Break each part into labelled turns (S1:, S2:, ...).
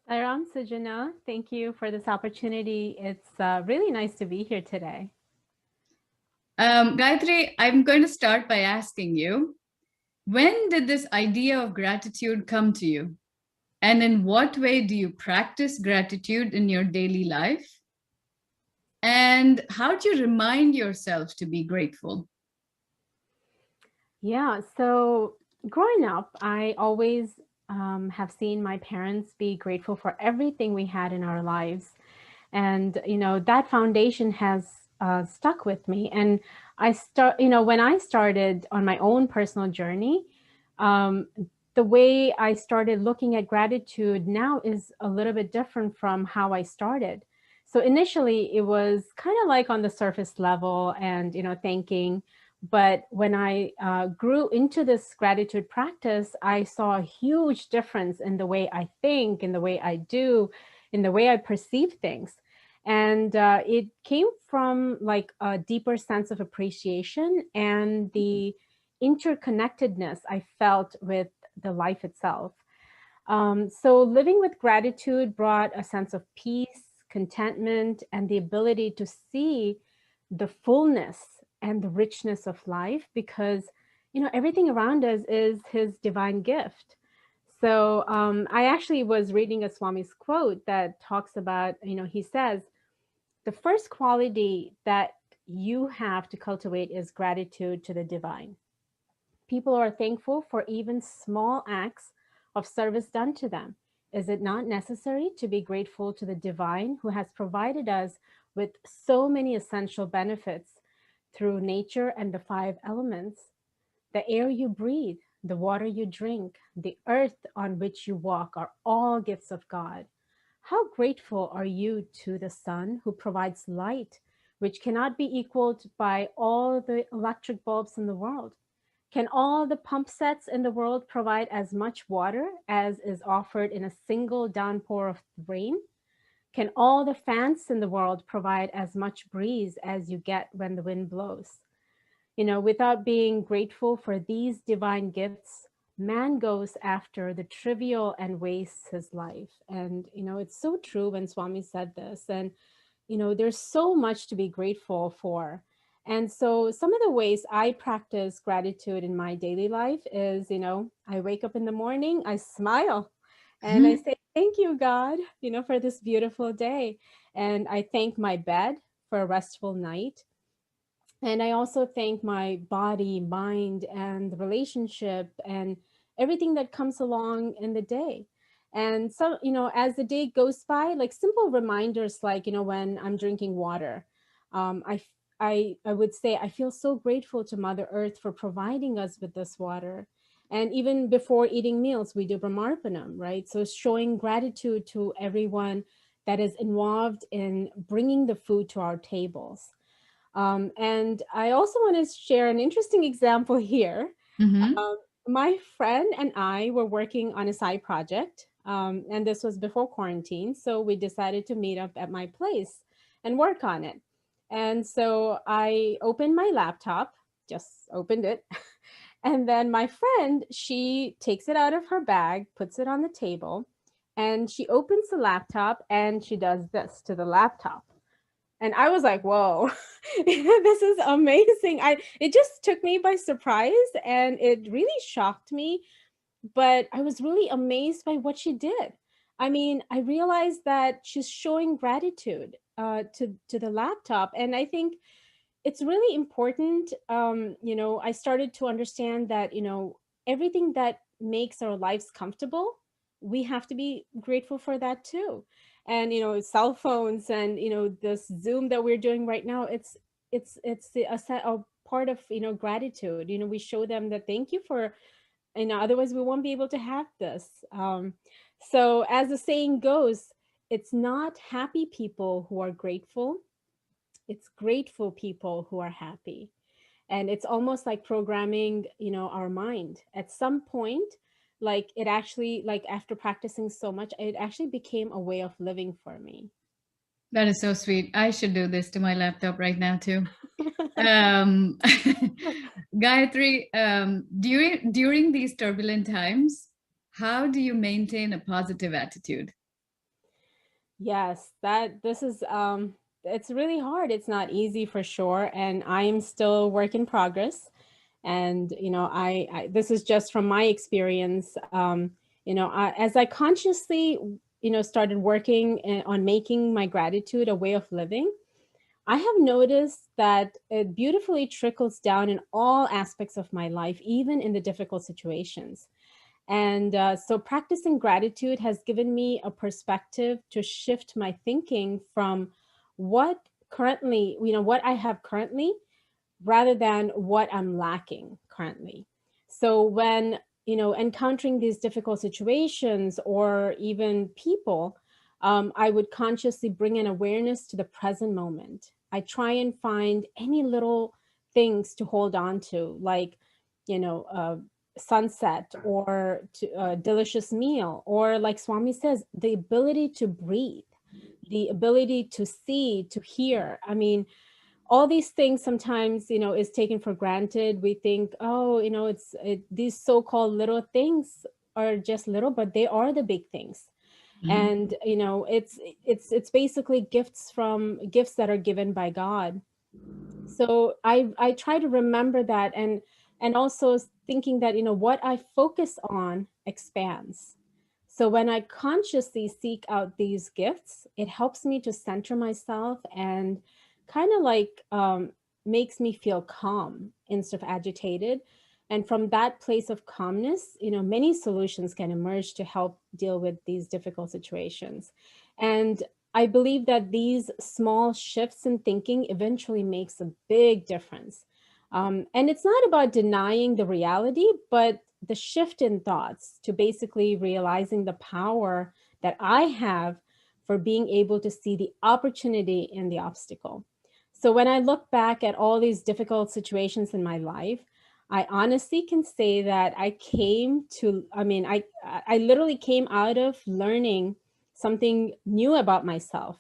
S1: Aram Sujana, thank you for this opportunity. It's really nice to be here today.
S2: Gayatri, I'm going to start by asking you, when did this idea of gratitude come to you? And in what way do you practice gratitude in your daily life? And how do you remind yourself to be grateful?
S1: Yeah, so growing up, I always have seen my parents be grateful for everything we had in our lives. And, that foundation has stuck with me. And when I started on my own personal journey, um, the way I started looking at gratitude now is a little bit different from how I started. So initially, it was kind of like on the surface level and, thanking. But when I grew into this gratitude practice, I saw a huge difference in the way I think, in the way I do, in the way I perceive things. And it came from like a deeper sense of appreciation and the interconnectedness I felt with the life itself. So living with gratitude brought a sense of peace, contentment, and the ability to see the fullness and the richness of life because, everything around us is his divine gift. So I actually was reading a Swami's quote that talks about, he says, the first quality that you have to cultivate is gratitude to the divine. People are thankful for even small acts of service done to them. Is it not necessary to be grateful to the divine who has provided us with so many essential benefits through nature and the five elements? The air you breathe, the water you drink, the earth on which you walk are all gifts of God. How grateful are you to the sun who provides light, which cannot be equaled by all the electric bulbs in the world? Can all the pump sets in the world provide as much water as is offered in a single downpour of rain? Can all the fans in the world provide as much breeze as you get when the wind blows? Without being grateful for these divine gifts, man goes after the trivial and wastes his life. And, it's so true when Swami said this. And, there's so much to be grateful for. And so some of the ways I practice gratitude in my daily life is, I wake up in the morning, I smile and I say, thank you, God, for this beautiful day. And I thank my bed for a restful night. And I also thank my body, mind, and the relationship and everything that comes along in the day. And so, as the day goes by, like simple reminders, like, when I'm drinking water, um, I, I would say, I feel so grateful to Mother Earth for providing us with this water. And even before eating meals, we do Brahmarpanam, right? So showing gratitude to everyone that is involved in bringing the food to our tables. And I also want to share an interesting example here.
S2: Mm-hmm.
S1: Um, my friend and I were working on a side project, and this was before quarantine. So we decided to meet up at my place and work on it. And so I opened my laptop, just opened it. And then my friend, she takes it out of her bag, puts it on the table, and she opens the laptop and she does this to the laptop. And I was like, whoa, this is amazing. It just took me by surprise and it really shocked me, but I was really amazed by what she did. I mean, I realized that she's showing gratitude to the laptop. And I think it's really important. I started to understand that, everything that makes our lives comfortable, we have to be grateful for that too. And, cell phones and, this Zoom that we're doing right now, a part of, gratitude. We show them that thank you for, otherwise we won't be able to have this. So as the saying goes, it's not happy people who are grateful, it's grateful people who are happy. And it's almost like programming, our mind at some point. Like it actually, like after practicing so much, it actually became a way of living for me.
S2: That is so sweet. I should do this to my laptop right now too. Um, Gayatri, during these turbulent times, how do you maintain a positive attitude?
S1: Yes, this is it's really hard. It's not easy for sure, and I'm still work in progress. And I this is just from my experience. As I consciously started working on making my gratitude a way of living, I have noticed that it beautifully trickles down in all aspects of my life, even in the difficult situations. And so practicing gratitude has given me a perspective to shift my thinking from what I have currently rather than what I'm lacking currently. So when, encountering these difficult situations or even people, I would consciously bring an awareness to the present moment. I try and find any little things to hold on to, like, you know, uh, sunset or a delicious meal, or like Swami says, the ability to breathe, the ability to see, to hear. I mean, all these things sometimes is taken for granted. We think, oh, these so-called little things are just little, but they are the big things.
S2: Mhm.
S1: And it's basically gifts that are given by God. So I try to remember that, and also thinking that what I focus on expands. So when I consciously seek out these gifts, it helps me to center myself and kind of like makes me feel calm instead of agitated. And from that place of calmness, many solutions can emerge to help deal with these difficult situations. And I believe that these small shifts in thinking eventually makes a big difference. And it's not about denying the reality, but the shift in thoughts to basically realizing the power that I have for being able to see the opportunity in the obstacle. So when I look back at all these difficult situations in my life, I honestly can say that I literally came out of learning something new about myself,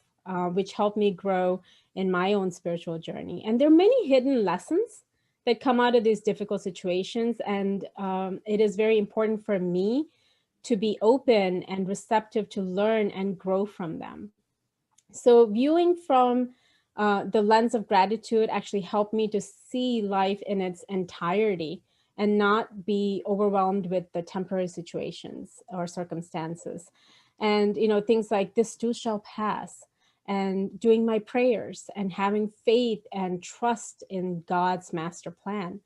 S1: which helped me grow in my own spiritual journey. And there are many hidden lessons that come out of these difficult situations. And it is very important for me to be open and receptive to learn and grow from them. So, viewing from the lens of gratitude actually helped me to see life in its entirety and not be overwhelmed with the temporary situations or circumstances. And, things like this too shall pass, and doing my prayers and having faith and trust in God's master plan.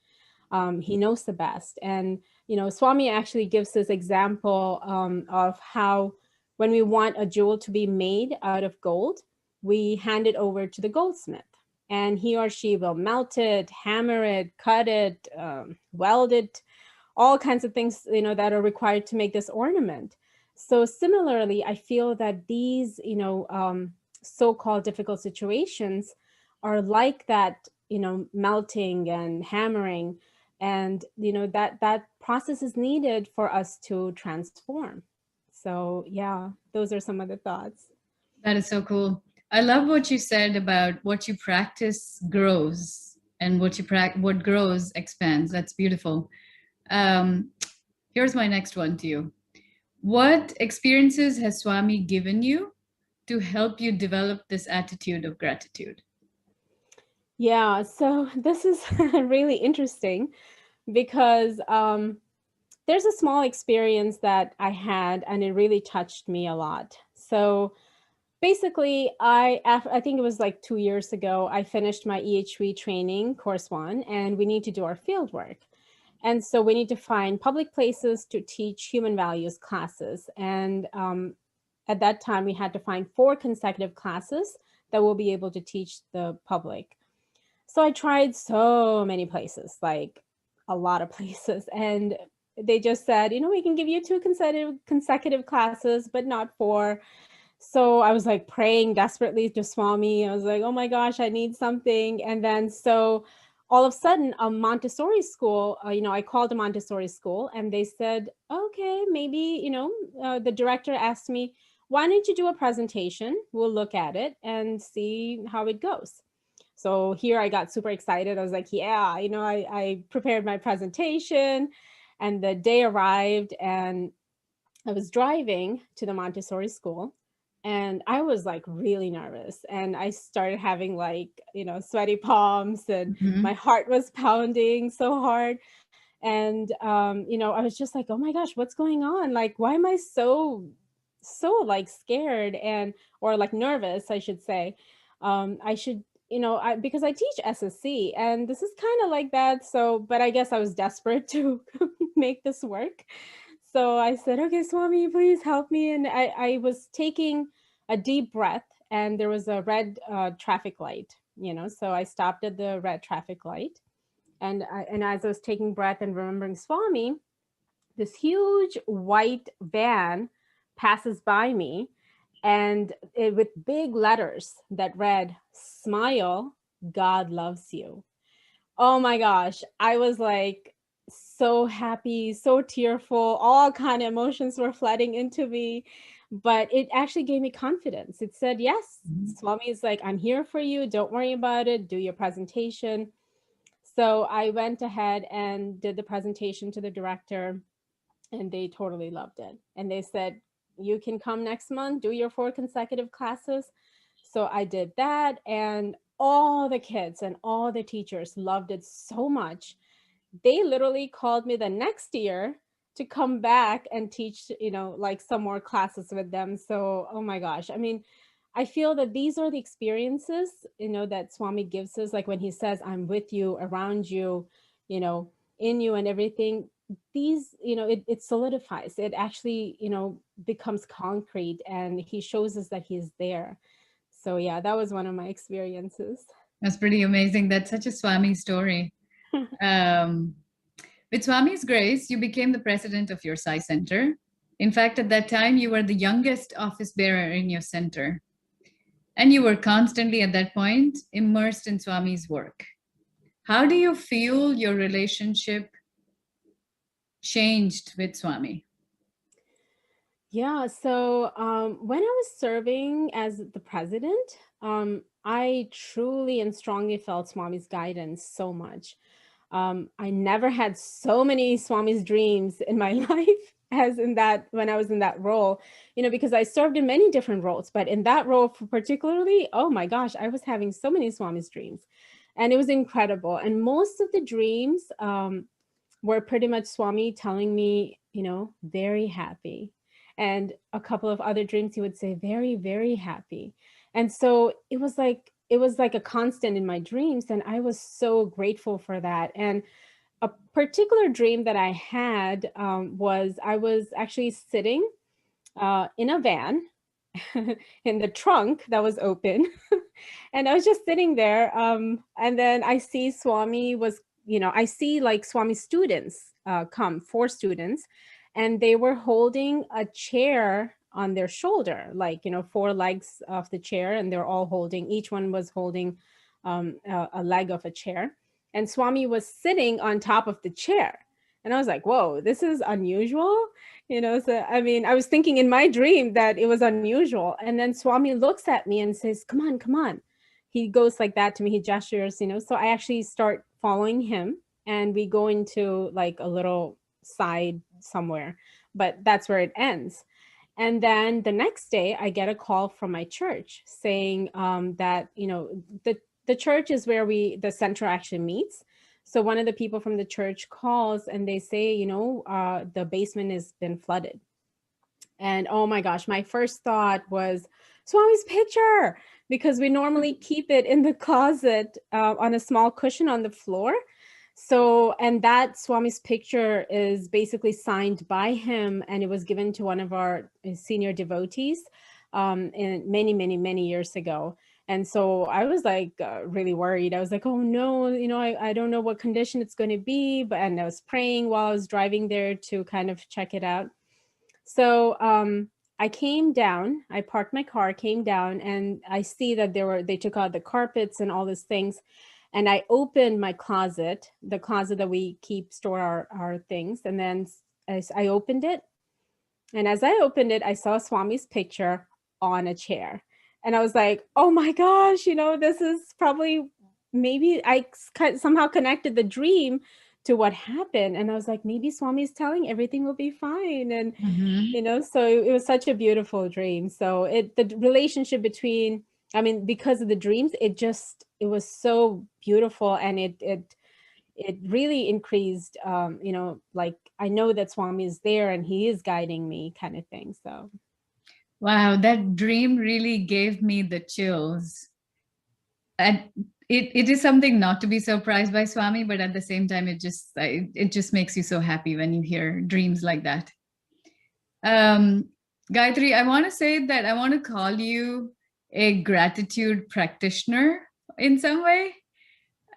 S1: He knows the best. And, Swami actually gives this example of how when we want a jewel to be made out of gold, we hand it over to the goldsmith. And he or she will melt it, hammer it, cut it, weld it, all kinds of things, that are required to make this ornament. So similarly, I feel that these, so-called difficult situations are like that, melting and hammering, and that process is needed for us to transform. So yeah, those are some of the thoughts.
S2: That is so cool. I love what you said about what you practice grows and what grows expands. That's beautiful. Um, Here's my next one to you. What experiences has Swami given you to help you develop this attitude of gratitude?
S1: Yeah, so this is really interesting because there's a small experience that I had, and it really touched me a lot. So basically, I think it was like 2 years ago, I finished my EHV training, course one, and we need to do our field work. And so we need to find public places to teach human values classes. And at that time, we had to find 4 consecutive classes that we'll be able to teach the public. So I tried so many places, like a lot of places. And they just said, we can give you 2 consecutive classes, but not 4. So I was like praying desperately to Swami. I was like, oh my gosh, I need something. And then so all of a sudden, a Montessori school, I called a Montessori school, and they said, okay, maybe, the director asked me, why don't you do a presentation? We'll look at it and see how it goes. So here I got super excited. I was like, yeah, I prepared my presentation, and the day arrived, and I was driving to the Montessori school, And I was like really nervous, and I started having like, sweaty palms, and my
S2: Mhm.
S1: heart was pounding so hard. And I was just like, oh my gosh, what's going on? Like, why am I so like scared, and or like nervous, I should say. I should, because I teach SSC, and this is kind of like that. So, but I guess I was desperate to make this work. So I said, okay, Swami, please help me. And I was taking a deep breath, and there was a red traffic light, so I stopped at the red traffic light. And as I was taking breath and remembering Swami, this huge white van passes by me, and with big letters that read, "Smile, God loves you." Oh my gosh, I was like so happy, so tearful, all kind of emotions were flooding into me, but it actually gave me confidence. It said, yes,
S2: Mhm.
S1: Swami is like, I'm here for you, don't worry about it, do your presentation. So I went ahead and did the presentation to the director, and they totally loved it. And they said, you can come next month, do your 4 consecutive classes. So I did that, and all the kids and all the teachers loved it so much. They literally called me the next year to come back and teach, like some more classes with them. So, oh my gosh. I mean, I feel that these are the experiences, that Swami gives us, like when he says, I'm with you, around you, you know, in you and everything. These, it solidifies. It actually, becomes concrete, and he shows us that he's there. So yeah, that was one of my experiences.
S2: That's pretty amazing. That's such a Swami story. Um, with Swami's grace, you became the president of your Sai Center. In fact, at that time, you were the youngest office bearer in your center. And you were constantly at that point immersed in Swami's work. How do you feel your relationship changed with Swami?
S1: Yeah, so when I was serving as the president, I truly and strongly felt Swami's guidance so much. I never had so many Swami's dreams in my life as in that when I was in that role, because I served in many different roles, but in that role particularly, oh my gosh, I was having so many Swami's dreams, and it was incredible. And most of the dreams were pretty much Swami telling me, very happy. And a couple of other dreams, he would say, very, very happy. And so it was like a constant in my dreams. And I was so grateful for that. And a particular dream that I had was I was actually sitting in a van in the trunk that was open. And I was just sitting there. And then I see Swami was, I see like Swami students come, 4 students, and they were holding a chair on their shoulder, like, 4 legs of the chair, and they're all holding, each one was holding a leg of a chair. And Swami was sitting on top of the chair. And I was like, whoa, this is unusual. So I mean, I was thinking in my dream that it was unusual. And then Swami looks at me and says, come on, come on. He goes like that to me, he gestures, so I actually start following him, and we go into like a little side somewhere, but that's where it ends. And then the next day I get a call from my church saying that, the church is where the center actually meets. So one of the people from the church calls, and they say, the basement has been flooded. And oh my gosh, my first thought was Swami's picture, because we normally keep it in the closet on a small cushion on the floor. So, and that Swami's picture is basically signed by him, and it was given to one of our senior devotees in many, many, many years ago. And so I was like really worried. I was like, oh no, I don't know what condition it's going to be. And I was praying while I was driving there to kind of check it out. So I came down, I parked my car, came down, and I see that they took out the carpets and all these things. And I opened my closet, the closet that we store our things. And then as I opened it, and as I opened it, I saw Swami's picture on a chair. And I was like, oh my gosh, this is probably, maybe I somehow connected the dream to what happened. And I was like, maybe Swami is telling everything will be fine. And,
S2: Mm-hmm.
S1: so it was such a beautiful dream. So the relationship between, I mean, because of the dreams, it was so beautiful. And it really increased, like, I know that Swami is there and he is guiding me, kind of thing. So.
S2: Wow, that dream really gave me the chills. And it is something not to be surprised by, Swami, but at the same time, it just makes you so happy when you hear dreams like that. Gayatri, I want to say that I want to call you a gratitude practitioner in some way.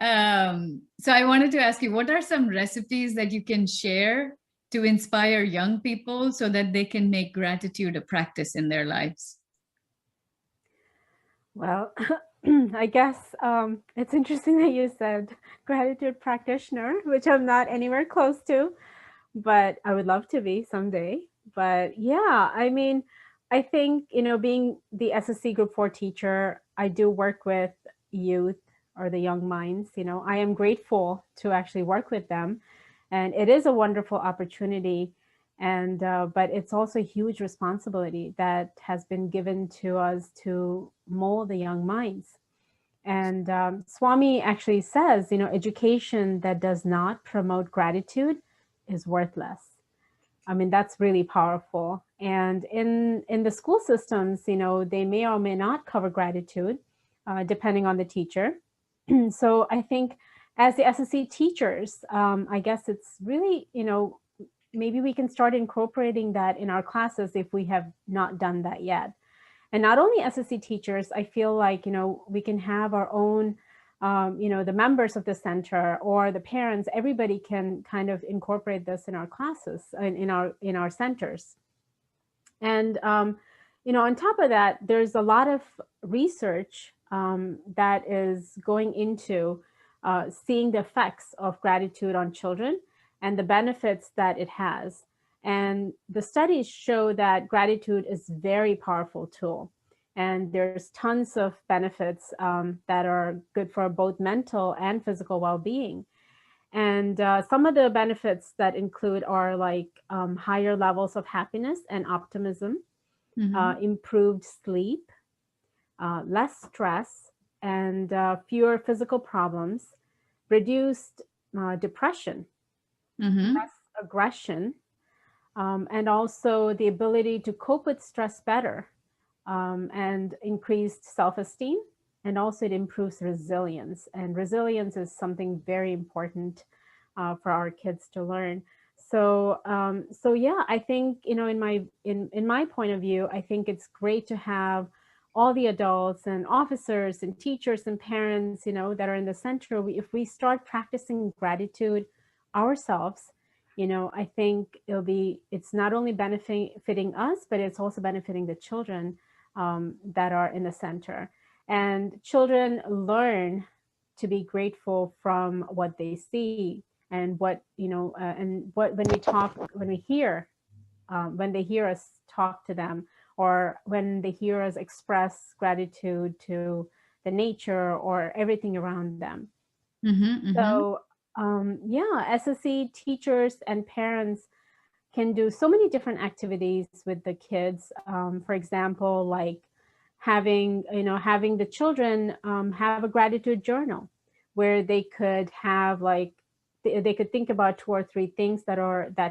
S2: So I wanted to ask you, what are some recipes that you can share to inspire young people so that they can make gratitude a practice in their lives?
S1: Well, I guess it's interesting that you said gratitude practitioner, which I'm not anywhere close to, but I would love to be someday. But yeah, I mean, I think, being the SSC Group 4 teacher, I do work with youth or the young minds. I am grateful to actually work with them. And it is a wonderful opportunity. And but it's also a huge responsibility that has been given to us to mold the young minds. And Swami actually says, education that does not promote gratitude is worthless. I mean, that's really powerful. And in the school systems, they may or may not cover gratitude, depending on the teacher. So I think as the SSE teachers, I guess it's really, maybe we can start incorporating that in our classes if we have not done that yet. And not only SSE teachers, I feel like, we can have our own, the members of the center or the parents, everybody can kind of incorporate this in our classes, in our centers. And, on top of that, there's a lot of research that is going into seeing the effects of gratitude on children and the benefits that it has. And the studies show that gratitude is a very powerful tool. And there's tons of benefits that are good for both mental and physical well-being. And some of the benefits that include are like higher levels of happiness and optimism, improved sleep, less stress, and fewer physical problems, reduced depression, less aggression, and also the ability to cope with stress better, and increased self-esteem. And also it improves resilience. And resilience is something very important for our kids to learn. So, so yeah, I think, in my point of view, I think it's great to have all the adults and officers and teachers and parents, that are in the center. If we start practicing gratitude ourselves, I think it's not only benefiting us, but it's also benefiting the children that are in the center. And children learn to be grateful from what they see and what, and what, when they hear us talk to them, or when they hear us express gratitude to the nature or everything around them. So yeah, SSE teachers and parents can do so many different activities with the kids. For example, like having the children have a gratitude journal where they could have like, they could think about 2 or 3 things that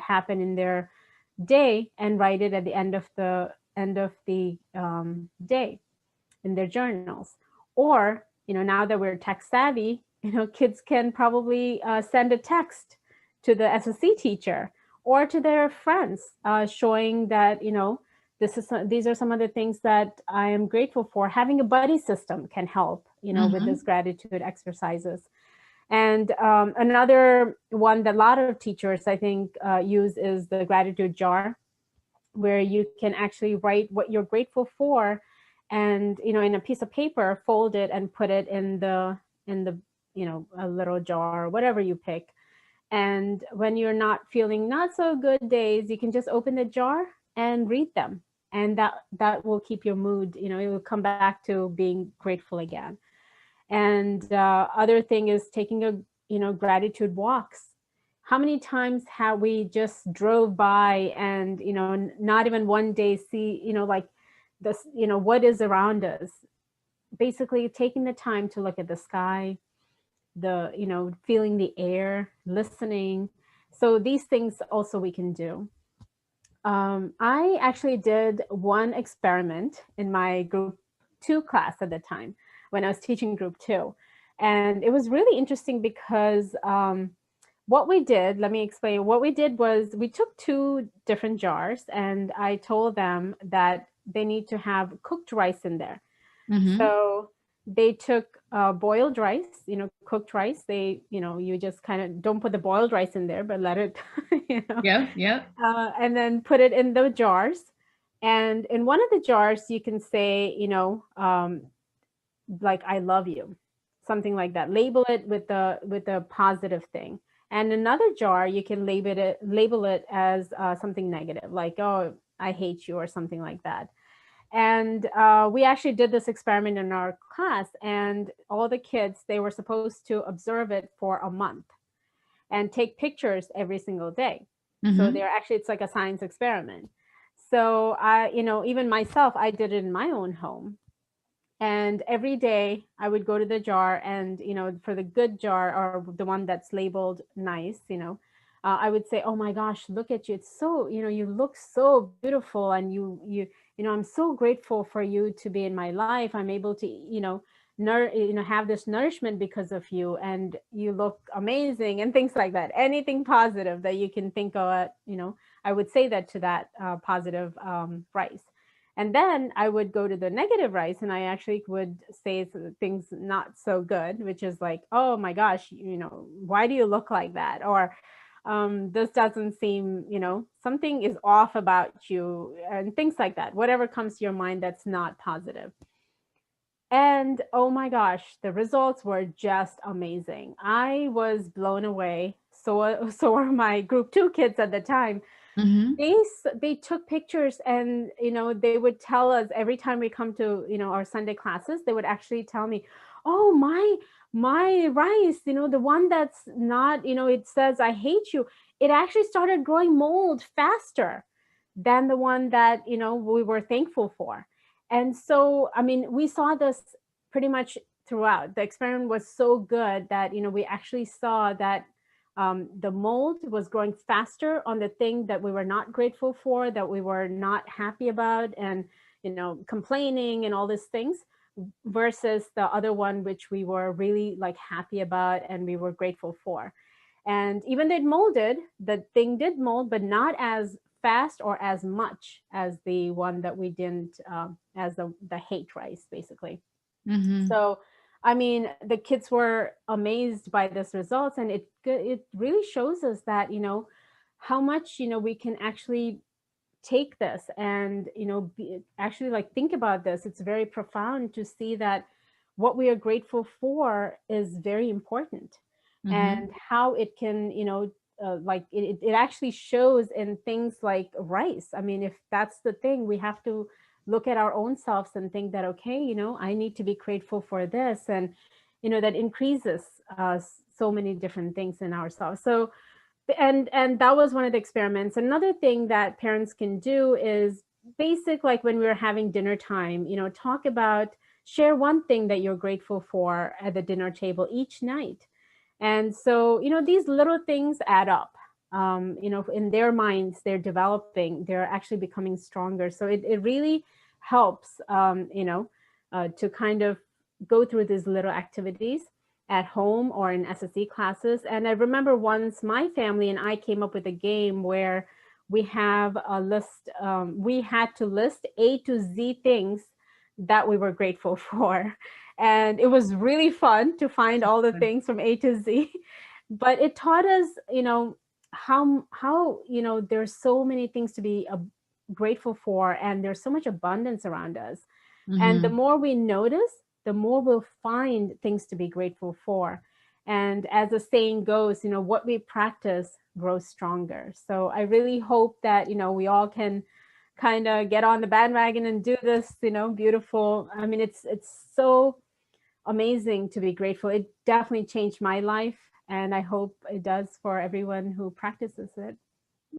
S1: happen in their day and write it at the end of the day in their journals. Or, now that we're tech savvy, kids can probably send a text to the SSC teacher or to their friends, showing that, these are some of the things that I am grateful for. Having a buddy system can help, with this gratitude exercises. And another one that a lot of teachers, I think, use is the gratitude jar, where you can actually write what you're grateful for, and in a piece of paper, fold it and put it in the a little jar, whatever you pick. And when you're not feeling not so good days, you can just open the jar and read them, and that will keep your mood, it will come back to being grateful again. And other thing is taking gratitude walks. how many times have we just drove by and, not even one day see, like this, what is around us? Basically taking the time to look at the sky, feeling the air, listening. So these things also we can do. I actually did one experiment in my group 2 class at the time when I was teaching group 2. And it was really interesting because what we did, let me explain. What we did was we took 2 different jars and I told them that they need to have cooked rice in there.
S2: Mm-hmm.
S1: So they took boiled rice, cooked rice. You just kind of don't put the boiled rice in there, but let it,
S2: Yeah, yeah.
S1: and then put it in the jars. And in one of the jars, you can say, like I love you, something like that. Label it with the positive thing. And another jar, you can label it as something negative, like, oh, I hate you, or something like that. And we actually did this experiment in our class, and all the kids, they were supposed to observe it for a month and take pictures every single day. So
S2: Mm-hmm.
S1: they're actually, it's like a science experiment. So I, even myself, I did it in my own home. And every day I would go to the jar and, for the good jar, or the one that's labeled nice, I would say, oh my gosh, look at you. It's so, you look so beautiful. And I'm so grateful for you to be in my life. I'm able to, have this nourishment because of you, and you look amazing, and things like that. Anything positive that you can think of, I would say that to that positive rice. And then I would go to the negative rice and I actually would say things not so good, which is like, oh my gosh, why do you look like that? Or this doesn't seem, something is off about you, and things like that. Whatever comes to your mind that's not positive. And oh my gosh, the results were just amazing. I was blown away. So were my group 2 kids at the time.
S2: Mm-hmm.
S1: They took pictures, and they would tell us every time we come to our Sunday classes. They would actually tell me, oh, my rice, the one that's not, it says I hate you, it actually started growing mold faster than the one that we were thankful for. And so, I mean, we saw this pretty much throughout. The experiment was so good that we actually saw that the mold was growing faster on the thing that we were not grateful for, that we were not happy about, and complaining and all these things, versus the other one which we were really like happy about and we were grateful for. And even though it molded, the thing did mold, but not as fast or as much as the one that we didn't, as the hate rice, basically.
S2: Mm-hmm.
S1: So, I mean, the kids were amazed by this results, and it really shows us that how much we can actually take this and actually like think about this. It's very profound to see that what we are grateful for is very important,
S2: Mm-hmm.
S1: and how it can like it actually shows in things like rice. I mean, if that's the thing, we have to look at our own selves and think that, okay, I need to be grateful for this, and that increases so many different things in ourselves. So, and that was one of the experiments. Another thing that parents can do is basic, like when we're having dinner time, talk about, share one thing that you're grateful for at the dinner table each night. And so these little things add up. In their minds, they're developing, they're actually becoming stronger. So it really helps, to kind of go through these little activities at home or in SSE classes. And I remember once my family and I came up with a game where we have a list, we had to list A to Z things that we were grateful for. And it was really fun to find all the things from A to Z. But it taught us, how there's so many things to be grateful for, and there's so much abundance around us. And the
S2: Mm-hmm.
S1: more we notice, the more we'll find things to be grateful for. And as the saying goes, what we practice grows stronger. So I really hope that, we all can kind of get on the bandwagon and do this, beautiful. I mean, it's so amazing to be grateful. It definitely changed my life. And I hope it does for everyone who practices it.